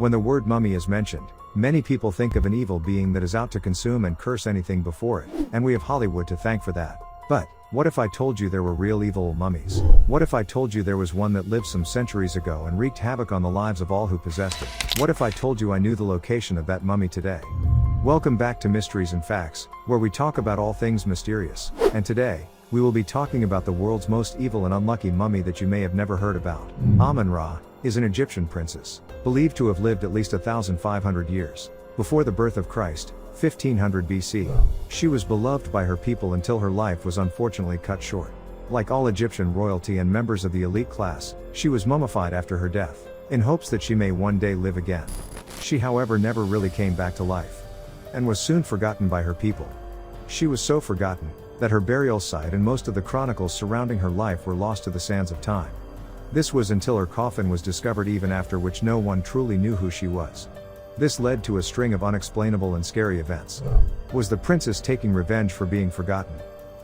When the word mummy is mentioned, many people think of an evil being that is out to consume and curse anything before it, and we have Hollywood to thank for that. But what if I told you there were real evil mummies? What if I told you there was one that lived some centuries ago and wreaked havoc on the lives of all who possessed it? What if I told you I knew the location of that mummy today? Welcome back to Mysteries and Facts, where we talk about all things mysterious. And today, we will be talking about the world's most evil and unlucky mummy that you may have never heard about. AmenRa is an Egyptian princess, believed to have lived at least 1,500 years before the birth of Christ, 1500 BC. She was beloved by her people until her life was unfortunately cut short. Like all Egyptian royalty and members of the elite class, she was mummified after her death, in hopes that she may one day live again. She, however, never really came back to life, and was soon forgotten by her people. She was so forgotten that her burial site and most of the chronicles surrounding her life were lost to the sands of time. This was until her coffin was discovered, even after which no one truly knew who she was. This led to a string of unexplainable and scary events. Was the princess taking revenge for being forgotten?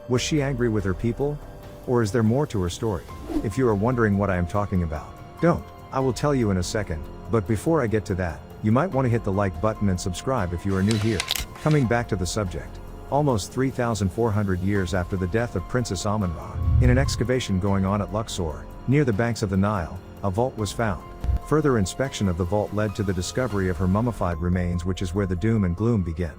Was she angry with her people? Or is there more to her story? If you are wondering what I am talking about, don't. I will tell you in a second, but before I get to that, you might want to hit the like button and subscribe if you are new here. Coming back to the subject. Almost 3,400 years after the death of Princess AmenRa, in an excavation going on at Luxor, near the banks of the Nile, a vault was found. Further inspection of the vault led to the discovery of her mummified remains, which is where the doom and gloom begin.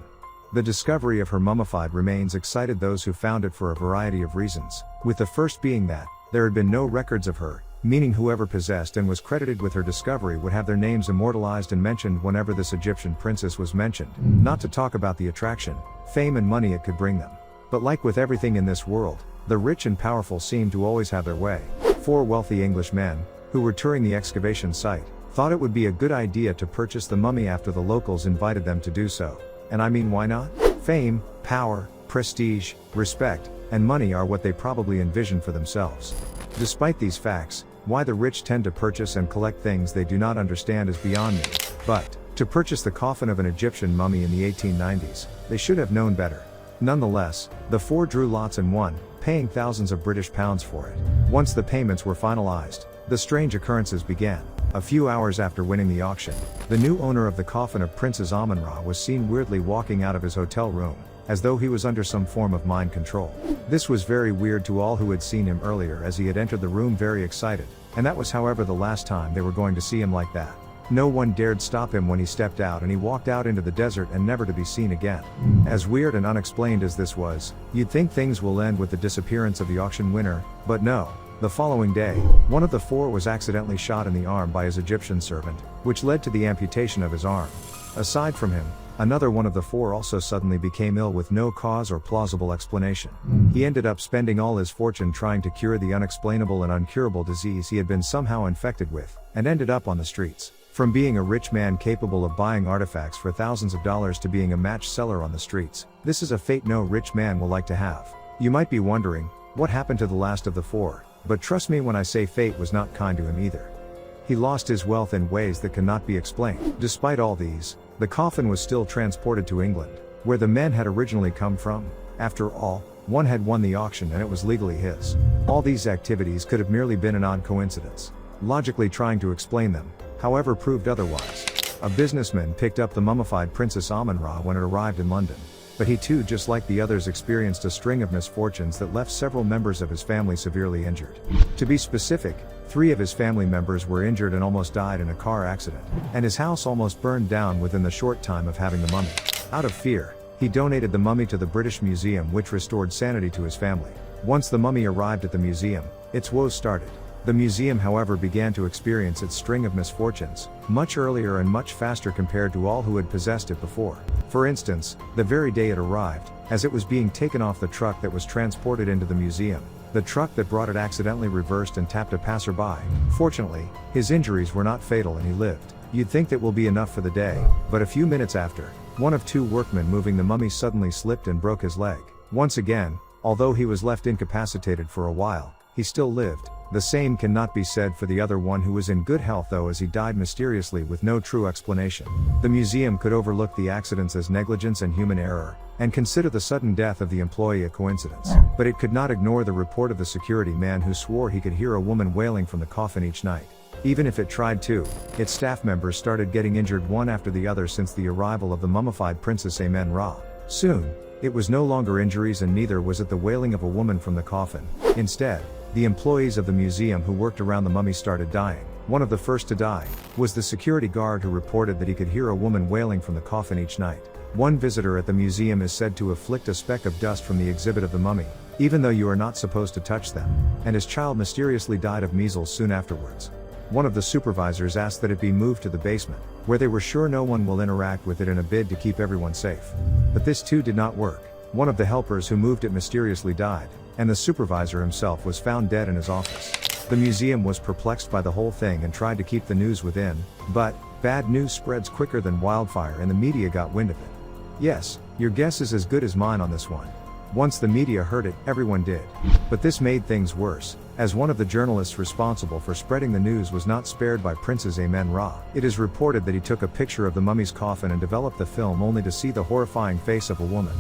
The discovery of her mummified remains excited those who found it for a variety of reasons, with the first being that there had been no records of her, meaning whoever possessed and was credited with her discovery would have their names immortalized and mentioned whenever this Egyptian princess was mentioned, not to talk about the attraction, fame and money it could bring them. But like with everything in this world, the rich and powerful seem to always have their way. 4 wealthy English men, who were touring the excavation site, thought it would be a good idea to purchase the mummy after the locals invited them to do so. And I mean, why not? Fame, power, prestige, respect, and money are what they probably envision for themselves. Despite these facts, why the rich tend to purchase and collect things they do not understand is beyond me. But to purchase the coffin of an Egyptian mummy in the 1890s, they should have known better. Nonetheless, the 4 drew lots and won, paying thousands of British pounds for it. Once the payments were finalized, the strange occurrences began. A few hours after winning the auction, the new owner of the coffin of Princess AmenRa was seen weirdly walking out of his hotel room, as though he was under some form of mind control. This was very weird to all who had seen him earlier, as he had entered the room very excited, and that was, however, the last time they were going to see him like that. No one dared stop him when he stepped out, and he walked out into the desert and never to be seen again. As weird and unexplained as this was, you'd think things will end with the disappearance of the auction winner, but no. The following day, one of the 4 was accidentally shot in the arm by his Egyptian servant, which led to the amputation of his arm. Aside from him, another one of the 4 also suddenly became ill with no cause or plausible explanation. He ended up spending all his fortune trying to cure the unexplainable and uncurable disease he had been somehow infected with, and ended up on the streets. From being a rich man capable of buying artifacts for thousands of dollars to being a match seller on the streets, this is a fate no rich man will like to have. You might be wondering, what happened to the last of the 4? But trust me when I say fate was not kind to him either. He lost his wealth in ways that cannot be explained. Despite all these, the coffin was still transported to England, where the men had originally come from. After all, one had won the auction and it was legally his. All these activities could have merely been an odd coincidence. Logically trying to explain them, however, proved otherwise. A businessman picked up the mummified Princess AmenRa when it arrived in London. But he too, just like the others, experienced a string of misfortunes that left several members of his family severely injured. To be specific, 3 of his family members were injured and almost died in a car accident, and his house almost burned down within the short time of having the mummy. Out of fear, he donated the mummy to the British Museum, which restored sanity to his family. Once the mummy arrived at the museum, its woes started. The museum, however, began to experience its string of misfortunes, much earlier and much faster compared to all who had possessed it before. For instance, the very day it arrived, as it was being taken off the truck that was transported into the museum, the truck that brought it accidentally reversed and tapped a passerby. Fortunately, his injuries were not fatal and he lived. You'd think that will be enough for the day, but a few minutes after, one of 2 workmen moving the mummy suddenly slipped and broke his leg. Once again, although he was left incapacitated for a while, he still lived. The same cannot be said for the other one, who was in good health though, as he died mysteriously with no true explanation. The museum could overlook the accidents as negligence and human error, and consider the sudden death of the employee a coincidence. But it could not ignore the report of the security man who swore he could hear a woman wailing from the coffin each night. Even if it tried to, its staff members started getting injured one after the other since the arrival of the mummified Princess AmenRa. Soon, it was no longer injuries and neither was it the wailing of a woman from the coffin. Instead, the employees of the museum who worked around the mummy started dying. One of the first to die was the security guard who reported that he could hear a woman wailing from the coffin each night. One visitor at the museum is said to have flicked a speck of dust from the exhibit of the mummy, even though you are not supposed to touch them, and his child mysteriously died of measles soon afterwards. One of the supervisors asked that it be moved to the basement, where they were sure no one will interact with it in a bid to keep everyone safe. But this too did not work. One of the helpers who moved it mysteriously died, and the supervisor himself was found dead in his office. The museum was perplexed by the whole thing and tried to keep the news within, but bad news spreads quicker than wildfire and the media got wind of it. Yes, your guess is as good as mine on this one. Once the media heard it, everyone did. But this made things worse, as one of the journalists responsible for spreading the news was not spared by Princess AmenRa. It is reported that he took a picture of the mummy's coffin and developed the film only to see the horrifying face of a woman.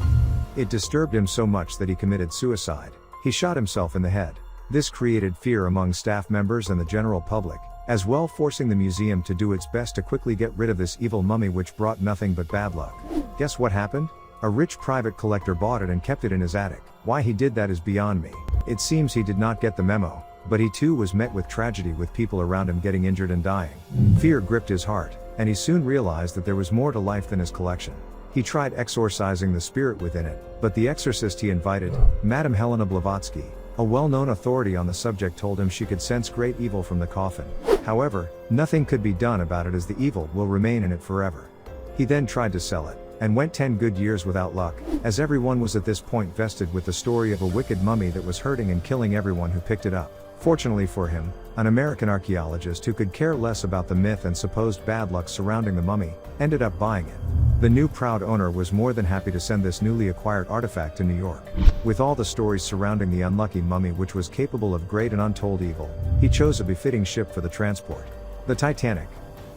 It disturbed him so much that he committed suicide. He shot himself in the head. This created fear among staff members and the general public, as well forcing the museum to do its best to quickly get rid of this evil mummy which brought nothing but bad luck. Guess what happened? A rich private collector bought it and kept it in his attic. Why he did that is beyond me. It seems he did not get the memo, but he too was met with tragedy with people around him getting injured and dying. Fear gripped his heart, and he soon realized that there was more to life than his collection. He tried exorcising the spirit within it, but the exorcist he invited, Madame Helena Blavatsky, a well-known authority on the subject, told him she could sense great evil from the coffin. However, nothing could be done about it as the evil will remain in it forever. He then tried to sell it, and went 10 good years without luck, as everyone was at this point vested with the story of a wicked mummy that was hurting and killing everyone who picked it up. Fortunately for him, an American archaeologist who could care less about the myth and supposed bad luck surrounding the mummy, ended up buying it. The new proud owner was more than happy to send this newly acquired artifact to New York. With all the stories surrounding the unlucky mummy which was capable of great and untold evil, he chose a befitting ship for the transport. The Titanic.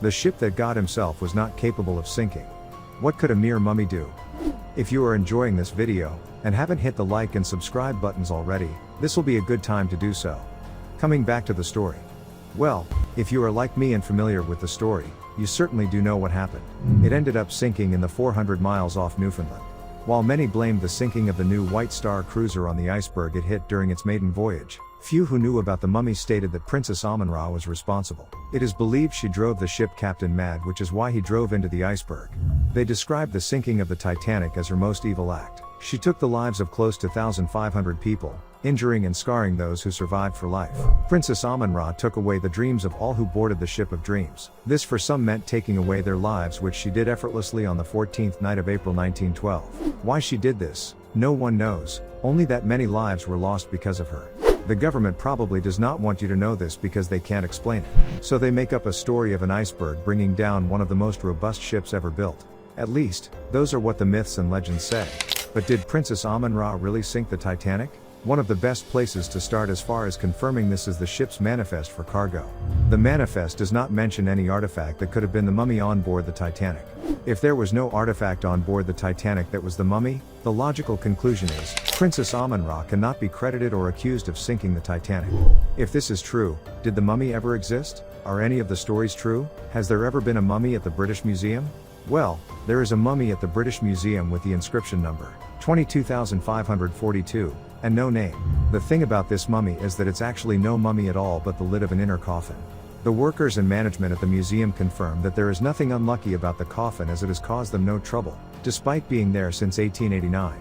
The ship that God himself was not capable of sinking. What could a mere mummy do? If you are enjoying this video, and haven't hit the like and subscribe buttons already, this will be a good time to do so. Coming back to the story. Well, if you are like me and familiar with the story, you certainly do know what happened. It ended up sinking in the 400 miles off Newfoundland. While many blamed the sinking of the new White Star cruiser on the iceberg it hit during its maiden voyage, few who knew about the mummy stated that Princess AmenRa was responsible. It is believed she drove the ship captain mad, which is why he drove into the iceberg. They described the sinking of the Titanic as her most evil act. She took the lives of close to 1,500 people, injuring and scarring those who survived for life. Princess AmenRa took away the dreams of all who boarded the ship of dreams. This for some meant taking away their lives, which she did effortlessly on the 14th night of April 1912. Why she did this, no one knows, only that many lives were lost because of her. The government probably does not want you to know this because they can't explain it. So they make up a story of an iceberg bringing down one of the most robust ships ever built. At least, those are what the myths and legends say. But did Princess AmenRa really sink the Titanic? One of the best places to start as far as confirming this is the ship's manifest for cargo. The manifest does not mention any artifact that could have been the mummy on board the Titanic. If there was no artifact on board the Titanic that was the mummy, the logical conclusion is, Princess AmenRa cannot be credited or accused of sinking the Titanic. If this is true, did the mummy ever exist? Are any of the stories true? Has there ever been a mummy at the British Museum? Well, there is a mummy at the British Museum with the inscription number 22,542, and no name. The thing about this mummy is that it's actually no mummy at all but the lid of an inner coffin. The workers and management at the museum confirm that there is nothing unlucky about the coffin as it has caused them no trouble, despite being there since 1889.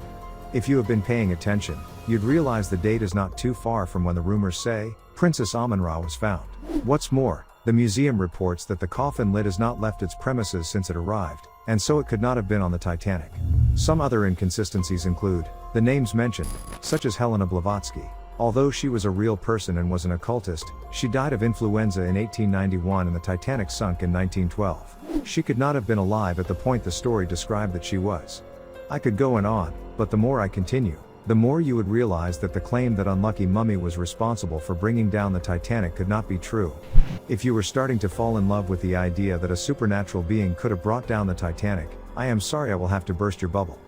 If you have been paying attention, you'd realize the date is not too far from when the rumors say Princess AmenRa was found. What's more, the museum reports that the coffin lid has not left its premises since it arrived, and so it could not have been on the Titanic. Some other inconsistencies include the names mentioned, such as Helena Blavatsky. Although she was a real person and was an occultist, she died of influenza in 1891 and the Titanic sunk in 1912. She could not have been alive at the point the story described that she was. I could go on, but the more I continue, the more you would realize that the claim that unlucky mummy was responsible for bringing down the Titanic could not be true. If you were starting to fall in love with the idea that a supernatural being could have brought down the Titanic, I am sorry I will have to burst your bubble.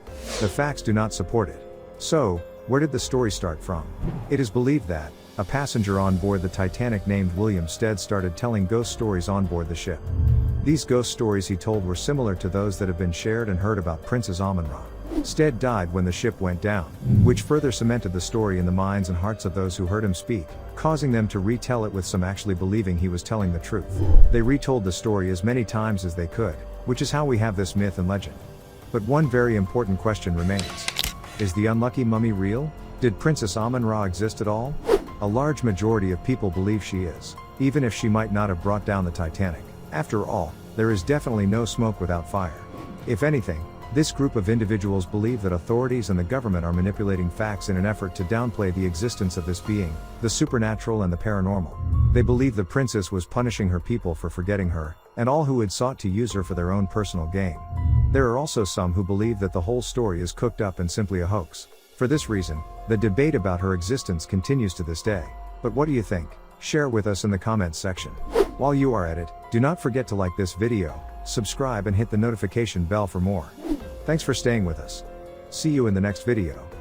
The facts do not support it. So, where did the story start from? It is believed that, a passenger on board the Titanic named William Stead started telling ghost stories on board the ship. These ghost stories he told were similar to those that have been shared and heard about Princess AmenRa. Stead died when the ship went down, which further cemented the story in the minds and hearts of those who heard him speak, causing them to retell it with some actually believing he was telling the truth. They retold the story as many times as they could, which is how we have this myth and legend. But one very important question remains. Is the unlucky mummy real? Did Princess AmenRa exist at all? A large majority of people believe she is, even if she might not have brought down the Titanic. After all, there is definitely no smoke without fire. If anything, this group of individuals believe that authorities and the government are manipulating facts in an effort to downplay the existence of this being, the supernatural and the paranormal. They believe the princess was punishing her people for forgetting her, and all who had sought to use her for their own personal gain. There are also some who believe that the whole story is cooked up and simply a hoax. For this reason, the debate about her existence continues to this day. But what do you think? Share with us in the comments section. While you are at it, do not forget to like this video, subscribe and hit the notification bell for more. Thanks for staying with us. See you in the next video.